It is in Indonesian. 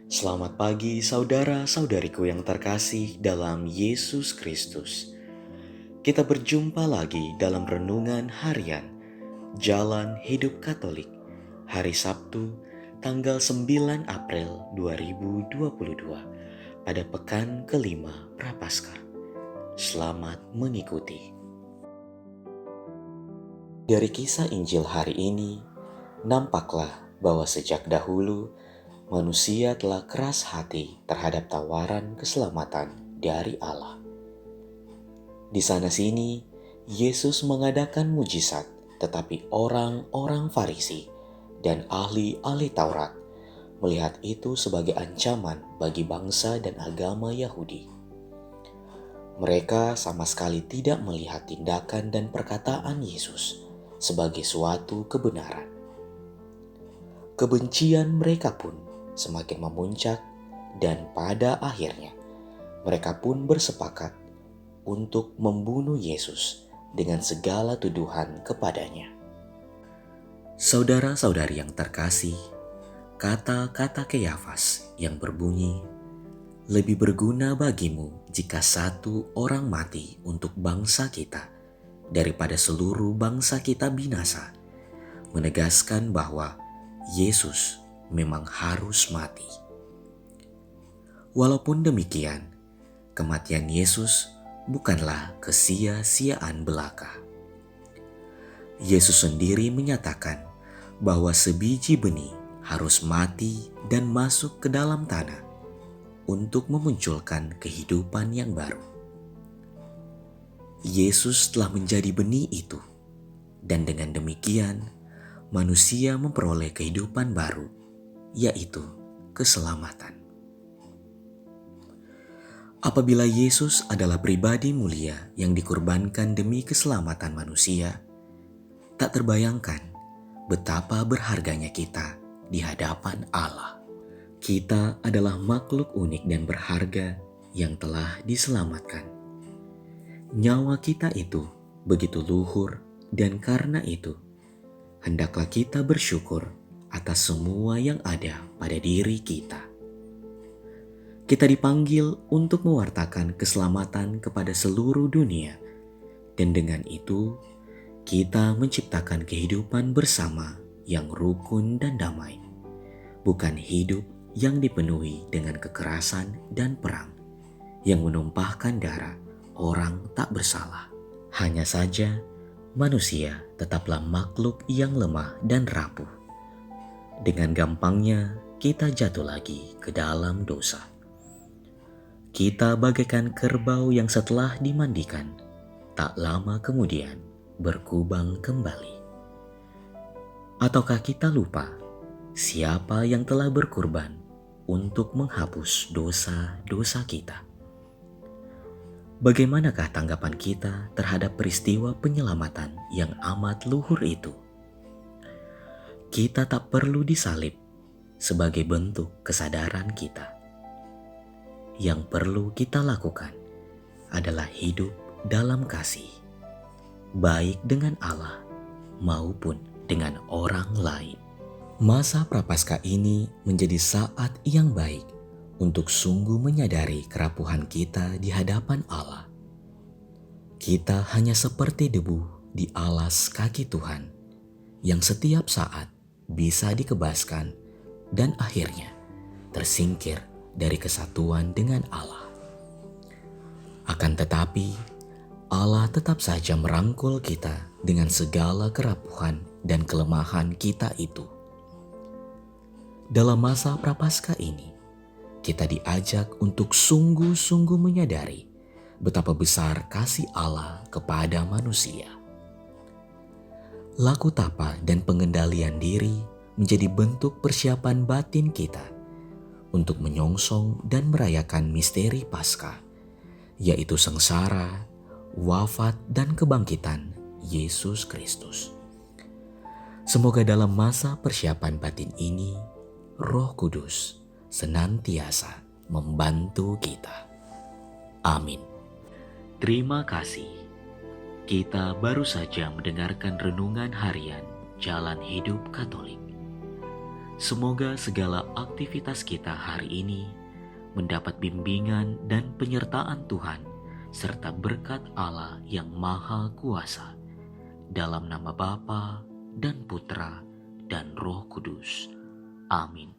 Selamat pagi saudara-saudariku yang terkasih dalam Yesus Kristus. Kita berjumpa lagi dalam renungan harian Jalan Hidup Katolik, hari Sabtu, tanggal 9 April 2022, pada pekan kelima Prapaskah. Selamat mengikuti. Dari kisah Injil hari ini, nampaklah bahwa sejak dahulu manusia telah keras hati terhadap tawaran keselamatan dari Allah. Di sana-sini, Yesus mengadakan mujizat, tetapi orang-orang Farisi dan ahli-ahli Taurat melihat itu sebagai ancaman bagi bangsa dan agama Yahudi. Mereka sama sekali tidak melihat tindakan dan perkataan Yesus sebagai suatu kebenaran. Kebencian mereka pun semakin memuncak, dan pada akhirnya mereka pun bersepakat untuk membunuh Yesus dengan segala tuduhan kepadanya. Saudara-saudari yang terkasih, kata-kata Kayafas yang berbunyi, "Lebih berguna bagimu jika satu orang mati untuk bangsa kita daripada seluruh bangsa kita binasa," menegaskan bahwa Yesus memang harus mati. Walaupun demikian, kematian Yesus bukanlah kesia-siaan belaka. Yesus sendiri menyatakan bahwa sebiji benih harus mati dan masuk ke dalam tanah untuk memunculkan kehidupan yang baru. Yesus telah menjadi benih itu, dan dengan demikian manusia memperoleh kehidupan baru, yaitu keselamatan. Apabila Yesus adalah pribadi mulia yang dikorbankan demi keselamatan manusia, tak terbayangkan betapa berharganya kita di hadapan Allah. Kita adalah makhluk unik dan berharga yang telah diselamatkan. Nyawa kita itu begitu luhur, dan karena itu hendaklah kita bersyukur atas semua yang ada pada diri kita. Kita dipanggil untuk mewartakan keselamatan kepada seluruh dunia, dan dengan itu kita menciptakan kehidupan bersama yang rukun dan damai, bukan hidup yang dipenuhi dengan kekerasan dan perang yang menumpahkan darah orang tak bersalah. Hanya saja manusia tetaplah makhluk yang lemah dan rapuh. Dengan gampangnya kita jatuh lagi ke dalam dosa. Kita bagaikan kerbau yang setelah dimandikan, tak lama kemudian berkubang kembali. Ataukah kita lupa siapa yang telah berkorban untuk menghapus dosa-dosa kita? Bagaimanakah tanggapan kita terhadap peristiwa penyelamatan yang amat luhur itu? Kita tak perlu disalib sebagai bentuk kesadaran kita. Yang perlu kita lakukan adalah hidup dalam kasih, baik dengan Allah maupun dengan orang lain. Masa Prapaskah ini menjadi saat yang baik untuk sungguh menyadari kerapuhan kita di hadapan Allah. Kita hanya seperti debu di alas kaki Tuhan yang setiap saat bisa dikebaskan dan akhirnya tersingkir dari kesatuan dengan Allah. Akan tetapi, Allah tetap saja merangkul kita dengan segala kerapuhan dan kelemahan kita itu. Dalam masa Prapaskah ini, kita diajak untuk sungguh-sungguh menyadari betapa besar kasih Allah kepada manusia. Laku tapa dan pengendalian diri menjadi bentuk persiapan batin kita untuk menyongsong dan merayakan misteri Paskah, yaitu sengsara, wafat, dan kebangkitan Yesus Kristus. Semoga dalam masa persiapan batin ini, Roh Kudus senantiasa membantu kita. Amin. Terima kasih. Kita baru saja mendengarkan renungan harian Jalan Hidup Katolik. Semoga segala aktivitas kita hari ini mendapat bimbingan dan penyertaan Tuhan serta berkat Allah yang Maha Kuasa. Dalam nama Bapa dan Putra dan Roh Kudus. Amin.